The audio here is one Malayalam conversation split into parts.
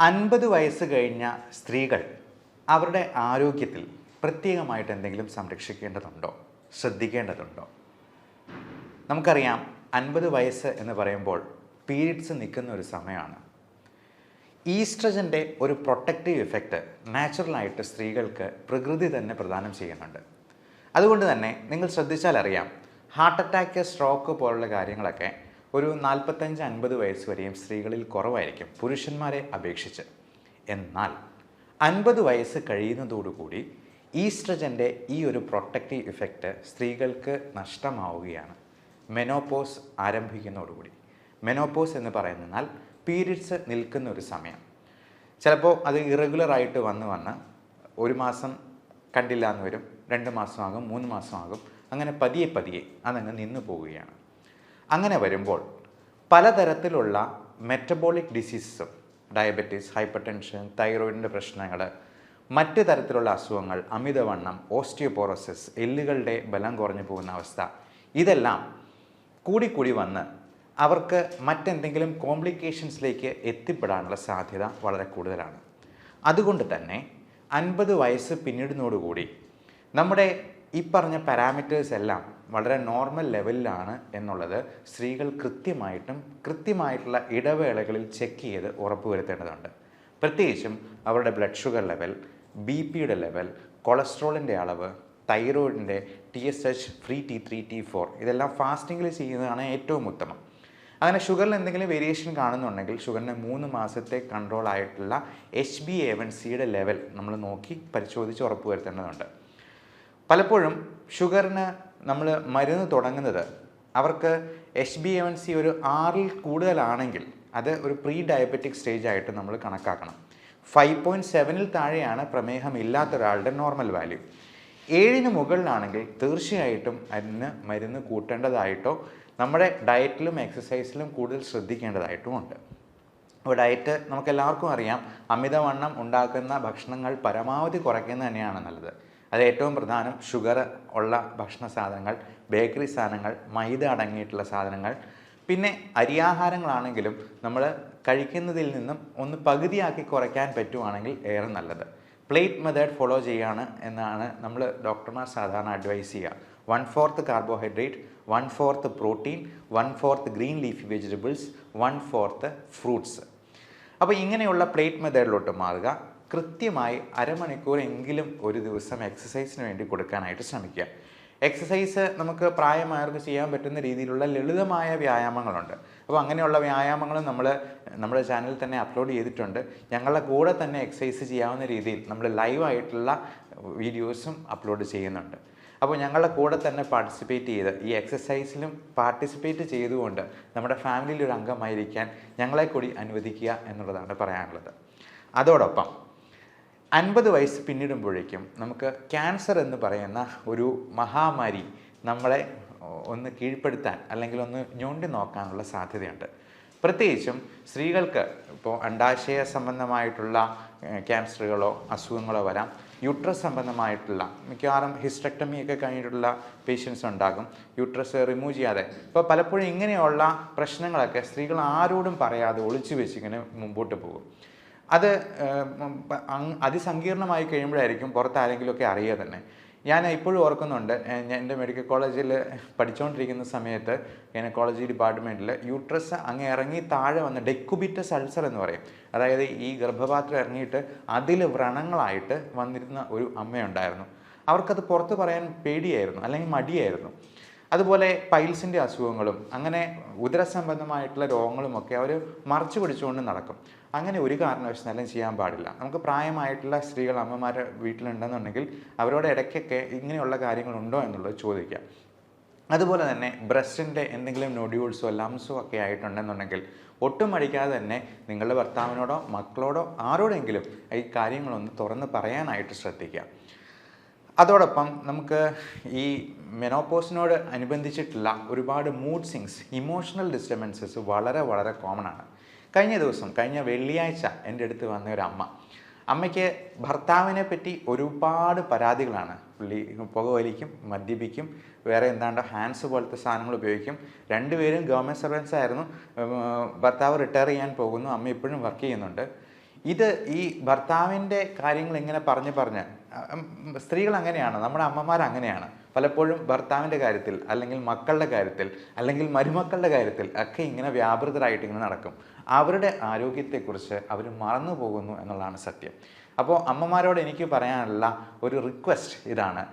50 വയസ്സ് കഴിഞ്ഞ സ്ത്രീകൾ അവരുടെ ആരോഗ്യത്തിൽ പ്രത്യേകമായിട്ട് എന്തെങ്കിലും സംരക്ഷിക്കേണ്ടതുണ്ടോ, ശ്രദ്ധിക്കേണ്ടതുണ്ടോ? നമുക്കറിയാം 50 വയസ്സ് എന്ന് പറയുമ്പോൾ പീരിയഡ്സ് നിൽക്കുന്ന ഒരു സമയമാണ്. ഈസ്ട്രജൻ്റെ ഒരു പ്രൊട്ടക്റ്റീവ് ഇഫക്റ്റ് നാച്ചുറലായിട്ട് സ്ത്രീകൾക്ക് പ്രകൃതി തന്നെ പ്രദാനം ചെയ്യുന്നുണ്ട്. അതുകൊണ്ട് തന്നെ നിങ്ങൾ ശ്രദ്ധിച്ചാൽ അറിയാം, ഹാർട്ട് അറ്റാക്ക്, സ്ട്രോക്ക് പോലുള്ള കാര്യങ്ങളൊക്കെ ഒരു 45-50 വയസ്സ് വരെയും സ്ത്രീകളിൽ കുറവായിരിക്കും പുരുഷന്മാരെ അപേക്ഷിച്ച്. എന്നാൽ 50 വയസ്സ് കഴിയുന്നതോടുകൂടി ഈസ്ട്രജൻ്റെ ഈ ഒരു പ്രൊട്ടക്റ്റീവ് ഇഫക്റ്റ് സ്ത്രീകൾക്ക് നഷ്ടമാവുകയാണ്. മെനോപോസ് ആരംഭിക്കുന്നതോടുകൂടി. മെനോപോസ് എന്ന് പറയുന്നാൽ പീരിയഡ്സ് നിൽക്കുന്ന ഒരു സമയം. ചിലപ്പോൾ അത് ഇറഗുലറായിട്ട് വന്ന് ഒരു മാസം കണ്ടില്ല എന്ന് വരും, 2 മാസമാകും, 3 മാസമാകും, അങ്ങനെ പതിയെ അതങ്ങ് നിന്നു പോവുകയാണ്. അങ്ങനെ വരുമ്പോൾ പലതരത്തിലുള്ള മെറ്റബോളിക് ഡിസീസസും, ഡയബറ്റീസ്, ഹൈപ്പർ ടെൻഷൻ, തൈറോയിഡിൻ്റെ പ്രശ്നങ്ങൾ, മറ്റ് തരത്തിലുള്ള അസുഖങ്ങൾ, അമിതവണ്ണം, ഓസ്റ്റിയോപോറോസിസ്, എല്ലുകളുടെ ബലം കുറഞ്ഞു പോകുന്ന അവസ്ഥ, ഇതെല്ലാം കൂടി വന്ന് അവർക്ക് മറ്റെന്തെങ്കിലും കോംപ്ലിക്കേഷൻസിലേക്ക് എത്തിപ്പെടാനുള്ള സാധ്യത വളരെ കൂടുതലാണ്. അതുകൊണ്ട് തന്നെ 50 വയസ്സ് പിന്നിടുന്നതോടുകൂടി നമ്മുടെ ഈ പറഞ്ഞ പാരാമീറ്റേഴ്സ് എല്ലാം വളരെ നോർമൽ ലെവലിലാണ് എന്നുള്ളത് സ്ത്രീകൾ കൃത്യമായിട്ടുള്ള ഇടവേളകളിൽ ചെക്ക് ചെയ്ത് ഉറപ്പുവരുത്തേണ്ടതുണ്ട്. പ്രത്യേകിച്ചും അവരുടെ ബ്ലഡ് ഷുഗർ ലെവൽ, BP-യുടെ ലെവൽ, കൊളസ്ട്രോളിൻ്റെ അളവ്, തൈറോയിഡിൻ്റെ TSH, ഫ്രീ T3, T4 ഇതെല്ലാം ഫാസ്റ്റിങ്ങിൽ ചെയ്യുന്നതാണ് ഏറ്റവും ഉത്തമം. അങ്ങനെ ഷുഗറിൽ എന്തെങ്കിലും വേരിയേഷൻ കാണുന്നുണ്ടെങ്കിൽ ഷുഗറിന് 3 മാസത്തെ കൺട്രോൾ ആയിട്ടുള്ള HbA1cയുടെ ലെവൽ നമ്മൾ നോക്കി പരിശോധിച്ച് ഉറപ്പുവരുത്തേണ്ടതുണ്ട്. പലപ്പോഴും ഷുഗറിന് നമ്മൾ മരുന്ന് തുടങ്ങുന്നത് അവർക്ക് HbA1c ഒരു 6-ൽ കൂടുതലാണെങ്കിൽ അത് ഒരു പ്രീ ഡയബറ്റിക് സ്റ്റേജ് ആയിട്ട് നമ്മൾ കണക്കാക്കണം. 5.7-ൽ താഴെയാണ് പ്രമേഹം ഇല്ലാത്ത ഒരാളുടെ നോർമൽ വാല്യൂ. 7-ന് മുകളിലാണെങ്കിൽ തീർച്ചയായിട്ടും അതിന് മരുന്ന് കൂട്ടേണ്ടതായിട്ടോ നമ്മുടെ ഡയറ്റിലും എക്സസൈസിലും കൂടുതൽ ശ്രദ്ധിക്കേണ്ടതായിട്ടുമുണ്ട്. അപ്പോൾ ഡയറ്റ് നമുക്കെല്ലാവർക്കും അറിയാം, അമിതവണ്ണം ഉണ്ടാക്കുന്ന ഭക്ഷണങ്ങൾ പരമാവധി കുറയ്ക്കുന്നത് തന്നെയാണ് നല്ലത്. അത് ഏറ്റവും പ്രധാനം ഷുഗർ ഉള്ള ഭക്ഷണ സാധനങ്ങൾ, ബേക്കറി സാധനങ്ങൾ, മൈദ അടങ്ങിയിട്ടുള്ള സാധനങ്ങൾ, പിന്നെ അരിയാഹാരങ്ങളാണെങ്കിലും നമ്മൾ കഴിക്കുന്നതിൽ നിന്നും ഒന്ന് പകുതിയാക്കി കുറയ്ക്കാൻ പറ്റുവാണെങ്കിൽ ഏറെ നല്ലത്. പ്ലേറ്റ് മെത്തേഡ് ഫോളോ ചെയ്യുകയാണ് എന്നാണ് നമ്മൾ ഡോക്ടർമാർ സാധാരണ അഡ്വൈസ് ചെയ്യുക. 1/4 carbohydrate, 1/4 protein, 1/4 green leafy vegetables, 1/4 fruits. അപ്പോൾ ഇങ്ങനെയുള്ള പ്ലേറ്റ് മെത്തേഡിലോട്ട് മാറുക. കൃത്യമായി അരമണിക്കൂറെങ്കിലും ഒരു ദിവസം എക്സസൈസിന് വേണ്ടി കൊടുക്കാനായിട്ട് ശ്രമിക്കുക. എക്സസൈസ് നമുക്ക് പ്രായമായവർക്ക് ചെയ്യാൻ പറ്റുന്ന രീതിയിലുള്ള ലളിതമായ വ്യായാമങ്ങളുണ്ട്. അപ്പോൾ അങ്ങനെയുള്ള വ്യായാമങ്ങൾ നമ്മൾ നമ്മുടെ ചാനലിൽ തന്നെ അപ്ലോഡ് ചെയ്തിട്ടുണ്ട്. ഞങ്ങളുടെ കൂടെ തന്നെ എക്സസൈസ് ചെയ്യാവുന്ന രീതിയിൽ നമ്മൾ ലൈവായിട്ടുള്ള വീഡിയോസും അപ്ലോഡ് ചെയ്യുന്നുണ്ട്. അപ്പോൾ ഞങ്ങളുടെ കൂടെ തന്നെ പാർട്ടിസിപ്പേറ്റ് ചെയ്ത് ഈ എക്സസൈസിലും പാർട്ടിസിപ്പേറ്റ് ചെയ്തുകൊണ്ട് നമ്മുടെ ഫാമിലിയിൽ ഒരു അംഗമായിരിക്കാൻ ഞങ്ങളെ കൂടി അനുവദിക്കുക എന്നുള്ളതാണ് പറയാനുള്ളത്. അതോടൊപ്പം 50 വയസ്സ് പിന്നിടുമ്പോഴേക്കും നമുക്ക് ക്യാൻസർ എന്ന് പറയുന്ന ഒരു മഹാമാരി നമ്മളെ ഒന്ന് കീഴ്പ്പെടുത്താൻ അല്ലെങ്കിൽ ഒന്ന് ഞൊണ്ടി നോക്കാനുള്ള സാധ്യതയുണ്ട്. പ്രത്യേകിച്ചും സ്ത്രീകൾക്ക് ഇപ്പോൾ അണ്ഡാശയ സംബന്ധമായിട്ടുള്ള ക്യാൻസറുകളോ അസുഖങ്ങളോ വരാം. യൂട്രസ് സംബന്ധമായിട്ടുള്ള മിക്കവാറും ഹിസ്റ്റക്ടമിയൊക്കെ കഴിഞ്ഞിട്ടുള്ള പേഷ്യൻസ് ഉണ്ടാകും, യൂട്രസ് റിമൂവ് ചെയ്യാതെ. ഇപ്പോൾ പലപ്പോഴും ഇങ്ങനെയുള്ള പ്രശ്നങ്ങളൊക്കെ സ്ത്രീകൾ ആരോടും പറയാതെ ഒളിച്ചു വെച്ചിങ്ങനെ മുമ്പോട്ട് പോകും. അത് അതിസങ്കീർണമായി കഴിയുമ്പോഴായിരിക്കും പുറത്താരെങ്കിലുമൊക്കെ അറിയുക തന്നെ. ഞാൻ ഇപ്പോഴും ഓർക്കുന്നുണ്ട്, എൻ്റെ മെഡിക്കൽ കോളേജിൽ പഠിച്ചുകൊണ്ടിരിക്കുന്ന സമയത്ത് ഗൈനക്കോളജി ഡിപ്പാർട്ട്മെൻറ്റിൽ യൂട്രസ് അങ്ങ് ഇറങ്ങി താഴെ വന്ന് ഡെക്കുബിറ്റസ് അൾസർ എന്ന് പറയും, അതായത് ഈ ഗർഭപാത്രം ഇറങ്ങിയിട്ട് അതിൽ വ്രണങ്ങളായിട്ട് വന്നിരുന്ന ഒരു അമ്മയുണ്ടായിരുന്നു. അവർക്കത് പുറത്ത് പറയാൻ പേടിയായിരുന്നു അല്ലെങ്കിൽ മടിയായിരുന്നു. അതുപോലെ പൈൽസിൻ്റെ അസുഖങ്ങളും അങ്ങനെ ഉദരസംബന്ധമായിട്ടുള്ള രോഗങ്ങളുമൊക്കെ അവർ മറച്ചു പിടിച്ചുകൊണ്ട് നടക്കും. അങ്ങനെ ഒരു കാരണവശാലും ചെയ്യാൻ പാടില്ല. നമുക്ക് പ്രായമായിട്ടുള്ള സ്ത്രീകൾ, അമ്മമാർ വീട്ടിലുണ്ടെന്നുണ്ടെങ്കിൽ അവരോട് ഇടയ്ക്കൊക്കെ ഇങ്ങനെയുള്ള കാര്യങ്ങളുണ്ടോ എന്നുള്ളത് ചോദിക്കുക. അതുപോലെ തന്നെ ബ്രസ്റ്റിൻ്റെ എന്തെങ്കിലും നൊഡ്യൂൾസോ ലംസോ ഒക്കെ ആയിട്ടുണ്ടെന്നുണ്ടെങ്കിൽ ഒട്ടും മടിക്കാതെ തന്നെ നിങ്ങളുടെ ഭർത്താവിനോടോ മക്കളോടോ ആരോടെങ്കിലും ഈ കാര്യങ്ങളൊന്ന് തുറന്ന് പറയാനായിട്ട് ശ്രദ്ധിക്കുക. അതോടൊപ്പം നമുക്ക് ഈ മെനോപോസിനോട് അനുബന്ധിച്ചിട്ടുള്ള ഒരുപാട് മൂഡ് സ്വിങ്സ്, ഇമോഷണൽ ഡിസ്റ്റർബൻസസ് വളരെ കോമൺ ആണ്. കഴിഞ്ഞ വെള്ളിയാഴ്ച എൻ്റെ അടുത്ത് വന്ന ഒരു അമ്മയ്ക്ക് ഭർത്താവിനെ പറ്റി ഒരുപാട് പരാതികളാണ്. പുള്ളി പുകവലിക്കും, മദ്യപിക്കും, വേറെ എന്താണ്ട് ഹാൻഡ്സ് പോലത്തെ സാധനങ്ങൾ ഉപയോഗിക്കും. രണ്ടുപേരും ഗവൺമെൻറ് സർവൻസ് ആയിരുന്നു. ഭർത്താവ് റിട്ടയർ ചെയ്യാൻ പോകുന്നു, അമ്മ ഇപ്പോഴും വർക്ക് ചെയ്യുന്നുണ്ട്. ഇത് ഈ ഭർത്താവിൻ്റെ കാര്യങ്ങൾ ഇങ്ങനെ പറഞ്ഞ് സ്ത്രീകൾ അങ്ങനെയാണ്, നമ്മുടെ അമ്മമാർ അങ്ങനെയാണ്. പലപ്പോഴും ഭർത്താവിൻ്റെ കാര്യത്തിൽ അല്ലെങ്കിൽ മക്കളുടെ കാര്യത്തിൽ അല്ലെങ്കിൽ മരുമക്കളുടെ കാര്യത്തിൽ ഒക്കെ ഇങ്ങനെ വ്യാപൃതരായിട്ട് ഇങ്ങനെ നടക്കും. അവരുടെ ആരോഗ്യത്തെക്കുറിച്ച് അവർ മറന്നു പോകുന്നു എന്നുള്ളതാണ് സത്യം. അപ്പോൾ അമ്മമാരോട് എനിക്ക് പറയാനുള്ള ഒരു റിക്വസ്റ്റ് ഇതാണ്.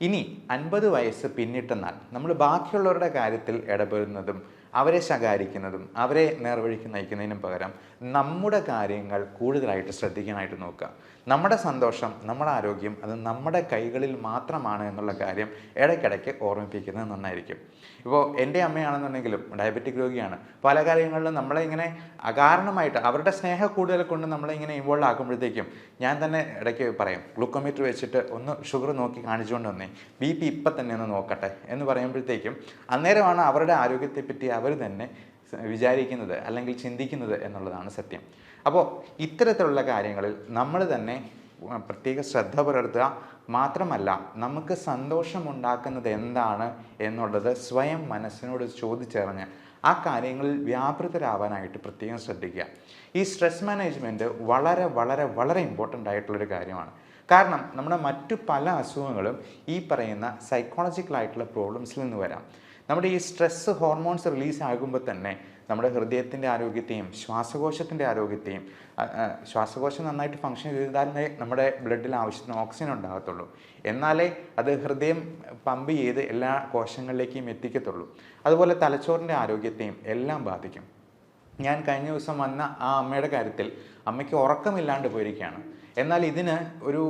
ഇനി 50 വയസ്സ് പിന്നിട്ടെന്നാൽ നമ്മൾ ബാക്കിയുള്ളവരുടെ കാര്യത്തിൽ ഇടപെടുന്നതും അവരെ ശകാരിക്കുന്നതും അവരെ നേർവഴിക്ക് നയിക്കുന്നതിനും പകരം നമ്മുടെ കാര്യങ്ങൾ കൂടുതലായിട്ട് ശ്രദ്ധിക്കാനായിട്ട് നോക്കുക. നമ്മുടെ സന്തോഷം, നമ്മുടെ ആരോഗ്യം അത് നമ്മുടെ കൈകളിൽ മാത്രമാണ് എന്നുള്ള കാര്യം ഇടയ്ക്കിടയ്ക്ക് ഓർമ്മിപ്പിക്കുന്നത് നന്നായിരിക്കും. ഇപ്പോൾ എൻ്റെ അമ്മയാണെന്നുണ്ടെങ്കിലും ഡയബറ്റിക് രോഗിയാണ്. പല കാര്യങ്ങളിലും നമ്മളെ ഇങ്ങനെ അകാരണമായിട്ട് അവരുടെ സ്നേഹ കൂടുതൽ കൊണ്ട് നമ്മളെ ഇങ്ങനെ ഇൻവോൾവ് ആക്കുമ്പോഴത്തേക്കും ഞാൻ തന്നെ ഇടയ്ക്ക് പറയും, ഗ്ലൂക്കോമീറ്റർ വെച്ചിട്ട് ഒന്ന് ഷുഗർ നോക്കി കാണിച്ചുകൊണ്ട് വന്നേ, BP ഇപ്പം തന്നെ ഒന്ന് നോക്കട്ടെ എന്ന് പറയുമ്പോഴത്തേക്കും അന്നേരമാണ് അവരുടെ ആരോഗ്യത്തെപ്പറ്റി അവർ തന്നെ വിചാരിക്കുന്നത് അല്ലെങ്കിൽ ചിന്തിക്കുന്നത് എന്നുള്ളതാണ് സത്യം. അപ്പോൾ ഇത്തരത്തിലുള്ള കാര്യങ്ങളിൽ നമ്മൾ തന്നെ പ്രത്യേക ശ്രദ്ധ പുലർത്തുക മാത്രമല്ല, നമുക്ക് സന്തോഷമുണ്ടാക്കുന്നത് എന്താണ് എന്നുള്ളത് സ്വയം മനസ്സിനോട് ചോദിച്ചറിഞ്ഞ് ആ കാര്യങ്ങളിൽ വ്യാപൃതരാവാനായിട്ട് പ്രത്യേകം ശ്രദ്ധിക്കുക. ഈ സ്ട്രെസ് മാനേജ്മെൻറ്റ് വളരെ വളരെ വളരെ ഇമ്പോർട്ടൻ്റ് ആയിട്ടുള്ളൊരു കാര്യമാണ്. കാരണം നമ്മുടെ മറ്റു പല അസുഖങ്ങളും ഈ പറയുന്ന സൈക്കോളജിക്കലായിട്ടുള്ള പ്രോബ്ലംസിൽ നിന്ന് വരാം. നമ്മുടെ ഈ സ്ട്രെസ് ഹോർമോൺസ് റിലീസ് ആകുമ്പോൾ തന്നെ നമ്മുടെ ഹൃദയത്തിൻ്റെ ആരോഗ്യത്തെയും ശ്വാസകോശത്തിൻ്റെ ആരോഗ്യത്തെയും, ശ്വാസകോശം നന്നായിട്ട് ഫങ്ഷൻ ചെയ്താലേ നമ്മുടെ ബ്ലഡിൽ ആവശ്യത്തിന് ഓക്സിജൻ ഉണ്ടാകത്തുള്ളൂ. എന്നാലേ അത് ഹൃദയം പമ്പ് ചെയ്ത് എല്ലാ കോശങ്ങളിലേക്കും എത്തിക്കത്തുള്ളൂ. അതുപോലെ തലച്ചോറിൻ്റെ ആരോഗ്യത്തെയും എല്ലാം ബാധിക്കും. ഞാൻ കഴിഞ്ഞ ദിവസം വന്ന ആ അമ്മയുടെ കാര്യത്തിൽ അമ്മയ്ക്ക് ഉറക്കമില്ലാണ്ട് പോയിരിക്കുകയാണ്. എന്നാൽ ഇതിന് ഒരു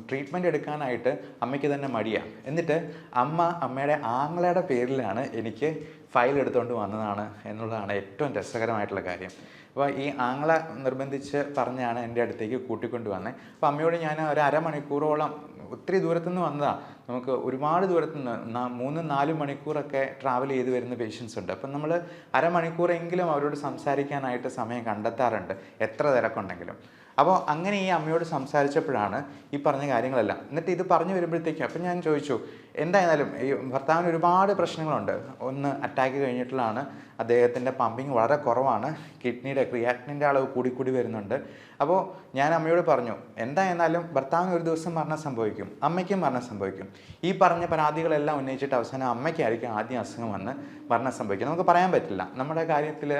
ട്രീറ്റ്മെൻറ്റ് എടുക്കാനായിട്ട് അമ്മയ്ക്ക് തന്നെ മടിയാണ്. എന്നിട്ട് അമ്മയുടെ ആങ്ങളയുടെ പേരിലാണ് എനിക്ക് ഫയൽ എടുത്തുകൊണ്ട് വന്നതാണ് എന്നുള്ളതാണ് ഏറ്റവും രസകരമായിട്ടുള്ള കാര്യം. അപ്പോൾ ഈ ആങ്ങള നിർബന്ധിച്ച് പറഞ്ഞാണ് എൻ്റെ അടുത്തേക്ക് കൂട്ടിക്കൊണ്ട് വന്നത്. അപ്പോൾ അമ്മയോട് ഞാൻ ഒരു അരമണിക്കൂറോളം, ഒത്തിരി ദൂരത്തുനിന്ന് വന്നതാണ്, നമുക്ക് ഒരുപാട് ദൂരത്തുനിന്ന് 3-4 മണിക്കൂറൊക്കെ ട്രാവൽ ചെയ്ത് വരുന്ന പേഷ്യൻസ് ഉണ്ട്. അപ്പം നമ്മൾ അരമണിക്കൂറെങ്കിലും അവരോട് സംസാരിക്കാനായിട്ട് സമയം കണ്ടെത്താറുണ്ട്, എത്ര തിരക്കുണ്ടെങ്കിലും. അപ്പോൾ അങ്ങനെ ഈ അമ്മയോട് സംസാരിച്ചപ്പോഴാണ് ഈ പറഞ്ഞ കാര്യങ്ങളെല്ലാം. എന്നിട്ട് ഇത് പറഞ്ഞു വരുമ്പോഴത്തേക്കും അപ്പം ഞാൻ ചോദിച്ചു, എന്തായാലും ഈ ഭർത്താവിന് ഒരുപാട് പ്രശ്നങ്ങളുണ്ട്. ഒന്ന് അറ്റാക്ക് കഴിഞ്ഞിട്ടുള്ളതാണ്, അദ്ദേഹത്തിൻ്റെ പമ്പിങ് വളരെ കുറവാണ്, കിഡ്നിയുടെ ക്രിയാറ്റിനിൻ്റെ അളവ് കൂടി വരുന്നുണ്ട്. അപ്പോൾ ഞാൻ അമ്മയോട് പറഞ്ഞു, എന്തായിരുന്നാലും ഭർത്താവിന് ഒരു ദിവസം മരണം സംഭവിക്കും, അമ്മയ്ക്കും മരണം സംഭവിക്കും. ഈ പറഞ്ഞ പരാതികളെല്ലാം ഉന്നയിച്ചിട്ട് അവസാനം അമ്മയ്ക്കായിരിക്കും ആദ്യം അസുഖം വന്ന് മരണം സംഭവിക്കും. നമുക്ക് പറയാൻ പറ്റില്ല. നമ്മുടെ കാര്യത്തിൽ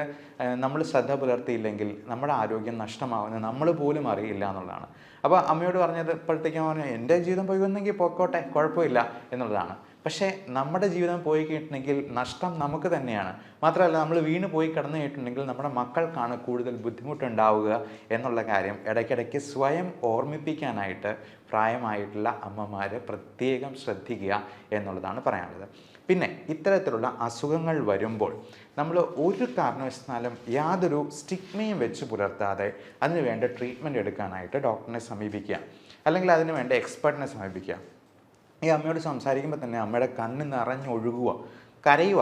നമ്മൾ ശ്രദ്ധ പുലർത്തിയില്ലെങ്കിൽ നമ്മുടെ ആരോഗ്യം നഷ്ടമാവുന്നത് നമ്മൾ പോലും അറിയില്ല എന്നുള്ളതാണ്. അപ്പോൾ അമ്മയോട് പറഞ്ഞത് ഇപ്പോഴത്തേക്കും പറഞ്ഞു, എൻ്റെ ജീവിതം പോയി വന്നെങ്കിൽ പോയിക്കോട്ടെ, കുഴപ്പമില്ല എന്നുള്ളതാണ്. പക്ഷേ നമ്മുടെ ജീവിതം പോയി കഴിഞ്ഞിട്ടുണ്ടെങ്കിൽ നഷ്ടം നമുക്ക് തന്നെയാണ്. മാത്രമല്ല, നമ്മൾ വീണ് പോയി കിടന്നു കഴിഞ്ഞിട്ടുണ്ടെങ്കിൽ നമ്മുടെ മക്കൾക്കാണ് കൂടുതൽ ബുദ്ധിമുട്ടുണ്ടാവുക എന്നുള്ള കാര്യം ഇടയ്ക്കിടയ്ക്ക് സ്വയം ഓർമ്മിപ്പിക്കാനായിട്ട് പ്രായമായിട്ടുള്ള അമ്മമാർ പ്രത്യേകം ശ്രദ്ധിക്കുക എന്നുള്ളതാണ് പറയാനുള്ളത്. പിന്നെ ഇത്തരത്തിലുള്ള അസുഖങ്ങൾ വരുമ്പോൾ നമ്മൾ ഒരു കാരണവശാലും യാതൊരു സ്റ്റിഗ്മയും വെച്ച് പുലർത്താതെ അതിന് വേണ്ട ട്രീറ്റ്മെൻറ്റ് എടുക്കാനായിട്ട് ഡോക്ടറിനെ സമീപിക്കുക, അല്ലെങ്കിൽ അതിന് വേണ്ട എക്സ്പെർട്ടിനെ സമീപിക്കുക. ഈ അമ്മയോട് സംസാരിക്കുമ്പോൾ തന്നെ അമ്മയുടെ കണ്ണ് നിറഞ്ഞൊഴുകുക, കരയുക.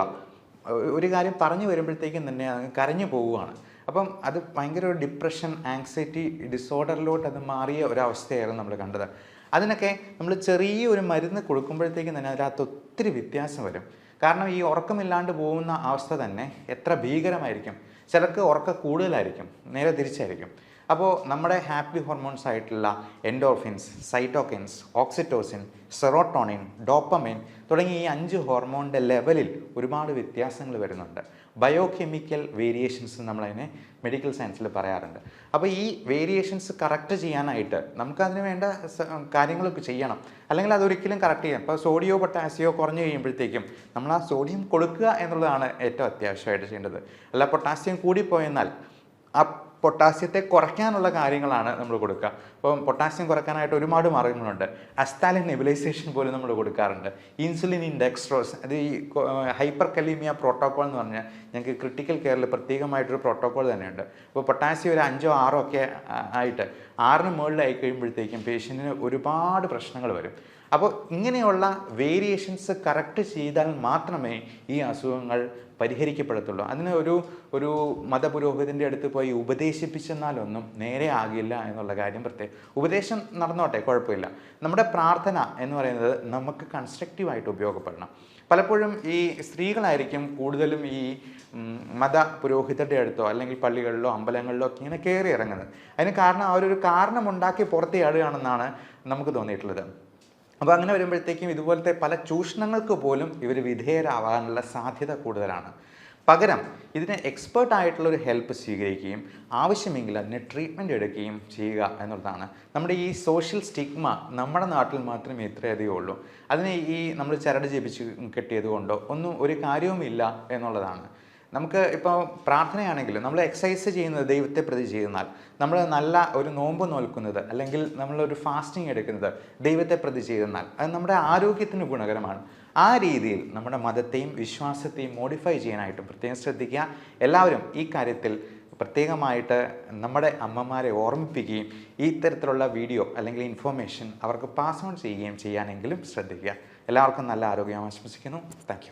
ഒരു കാര്യം പറഞ്ഞു വരുമ്പോഴത്തേക്കും തന്നെ അത് കരഞ്ഞു പോവുകയാണ്. അപ്പം അത് ഭയങ്കര ഒരു ഡിപ്രഷൻ, ആങ്സൈറ്റി ഡിസോർഡറിലോട്ട് അത് മാറിയ ഒരവസ്ഥയായിരുന്നു നമ്മൾ കണ്ടത്. അതിനൊക്കെ നമ്മൾ ചെറിയൊരു മരുന്ന് കൊടുക്കുമ്പോഴത്തേക്കും തന്നെ അതിനകത്ത് ഒത്തിരി വ്യത്യാസം വരും. കാരണം ഈ ഉറക്കമില്ലാണ്ട് പോകുന്ന അവസ്ഥ തന്നെ എത്ര ഭീകരമായിരിക്കും. ചിലർക്ക് ഉറക്കം കൂടുതലായിരിക്കും, നേരെ തിരിച്ചായിരിക്കും. അപ്പോൾ നമ്മുടെ ഹാപ്പി ഹോർമോൺസ് ആയിട്ടുള്ള എൻഡോർഫിൻസ്, സൈറ്റോകിൻസ്, ഓക്സിറ്റോസിൻ, സെറോട്ടോണിൻ, ഡോപ്പമൈൻ തുടങ്ങിയ ഈ 5 ഹോർമോണിൻ്റെ ലെവലിൽ ഒരുപാട് വ്യത്യാസങ്ങൾ വരുന്നുണ്ട്. ബയോകെമിക്കൽ വേരിയേഷൻസ് നമ്മളതിനെ മെഡിക്കൽ സയൻസിൽ പറയാറുണ്ട്. അപ്പോൾ ഈ വേരിയേഷൻസ് കറക്റ്റ് ചെയ്യാനായിട്ട് നമുക്കതിന് വേണ്ട കാര്യങ്ങളൊക്കെ ചെയ്യണം, അല്ലെങ്കിൽ അതൊരിക്കലും കറക്റ്റ് ചെയ്യാം. ഇപ്പോൾ സോഡിയോ പൊട്ടാസിയോ കുറഞ്ഞു കഴിയുമ്പോഴത്തേക്കും നമ്മൾ ആ സോഡിയം കൊടുക്കുക എന്നുള്ളതാണ് ഏറ്റവും അത്യാവശ്യമായിട്ട് ചെയ്യേണ്ടത്. അല്ല പൊട്ടാസ്യം കൂടിപ്പോയെന്നാൽ ആ പൊട്ടാസ്യത്തെ കുറയ്ക്കാനുള്ള കാര്യങ്ങളാണ് നമ്മൾ കൊടുക്കുക. അപ്പം പൊട്ടാസ്യം കുറയ്ക്കാനായിട്ട് ഒരുപാട് മാർഗ്ഗങ്ങളുണ്ട്. അസ്താലിൻ നെബുലൈസേഷൻ പോലും നമ്മൾ കൊടുക്കാറുണ്ട്. ഇൻസുലിൻ ഇൻഡെക്സ്ട്രോസ്, അത് ഈ ഹൈപ്പർ കലീമിയ പ്രോട്ടോക്കോൾ എന്ന് പറഞ്ഞാൽ ഞങ്ങൾക്ക് ക്രിട്ടിക്കൽ കെയറിൽ പ്രത്യേകമായിട്ടൊരു പ്രോട്ടോക്കോൾ തന്നെയുണ്ട്. അപ്പോൾ പൊട്ടാസ്യം ഒരു 5 or 6 ഒക്കെ ആയിട്ട് 6ന് മുകളിലായി കഴിയുമ്പോഴത്തേക്കും പേഷ്യൻറ്റിന് ഒരുപാട് പ്രശ്നങ്ങൾ വരും. അപ്പോൾ ഇങ്ങനെയുള്ള വേരിയേഷൻസ് കറക്റ്റ് ചെയ്താൽ മാത്രമേ ഈ അസുഖങ്ങൾ പരിഹരിക്കപ്പെടത്തുള്ളൂ. അതിന് ഒരു മതപുരോഹിതൻ്റെ അടുത്ത് പോയി ഉപദേശിപ്പിച്ചെന്നാലൊന്നും നേരെ ആകില്ല എന്നുള്ള കാര്യം പ്രത്യേകം. ഉപദേശം നടന്നോട്ടെ, കുഴപ്പമില്ല. നമ്മുടെ പ്രാർത്ഥന എന്ന് പറയുന്നത് നമുക്ക് കൺസ്ട്രക്റ്റീവായിട്ട് ഉപയോഗപ്പെടണം. പലപ്പോഴും ഈ സ്ത്രീകളായിരിക്കും കൂടുതലും ഈ മത പുരോഹിതരുടെ അടുത്തോ അല്ലെങ്കിൽ പള്ളികളിലോ അമ്പലങ്ങളിലോ ഒക്കെ ഇങ്ങനെ കയറി ഇറങ്ങുന്നത്. അതിന് കാരണം അവരൊരു കാരണമുണ്ടാക്കി പുറത്തിയാടുകയാണെന്നാണ് നമുക്ക് തോന്നിയിട്ടുള്ളത്. അപ്പോൾ അങ്ങനെ വരുമ്പോഴത്തേക്കും ഇതുപോലത്തെ പല ചൂഷണങ്ങൾക്ക് പോലും ഇവർ വിധേയരാവാനുള്ള സാധ്യത കൂടുതലാണ്. പകരം ഇതിന് എക്സ്പേർട്ടായിട്ടുള്ള ഒരു ഹെൽപ്പ് സ്വീകരിക്കുകയും ആവശ്യമെങ്കിൽ അതിന് ട്രീറ്റ്മെൻറ്റ് എടുക്കുകയും ചെയ്യുക എന്നുള്ളതാണ്. നമ്മുടെ ഈ സോഷ്യൽ സ്റ്റിഗ്മ നമ്മുടെ നാട്ടിൽ മാത്രമേ ഇത്രയധികം ഉള്ളൂ. അതിനെ ഈ നമ്മൾ ചരട് ജപിച്ച് കെട്ടിയത് കൊണ്ടോ ഒന്നും ഒരു കാര്യവുമില്ല എന്നുള്ളതാണ്. നമുക്ക് ഇപ്പോൾ പ്രാർത്ഥനയാണെങ്കിലും നമ്മൾ എക്സസൈസ് ചെയ്യുന്നത് ദൈവത്തെ പ്രതി ചെയ്യുന്നാൽ, നമ്മൾ നല്ല ഒരു നോമ്പ് നോൽക്കുന്നത് അല്ലെങ്കിൽ നമ്മളൊരു ഫാസ്റ്റിംഗ് എടുക്കുന്നത് ദൈവത്തെ പ്രതി ചെയ്യുന്നാൽ അത് നമ്മുടെ ആരോഗ്യത്തിന് ഗുണകരമാണ്. ആ രീതിയിൽ നമ്മുടെ മതത്തെയും വിശ്വാസത്തെയും മോഡിഫൈ ചെയ്യാനായിട്ടും പ്രത്യേകം ശ്രദ്ധിക്കുക. എല്ലാവരും ഈ കാര്യത്തിൽ പ്രത്യേകമായിട്ട് നമ്മുടെ അമ്മമാരെ ഓർമ്മിപ്പിക്കുകയും ഈ തരത്തിലുള്ള വീഡിയോ അല്ലെങ്കിൽ ഇൻഫോർമേഷൻ അവർക്ക് പാസ് ഓൺ ചെയ്യുകയും ചെയ്യാനെങ്കിലും ശ്രദ്ധിക്കുക. എല്ലാവർക്കും നല്ല ആരോഗ്യം ആശംസിക്കുന്നു. Thank you.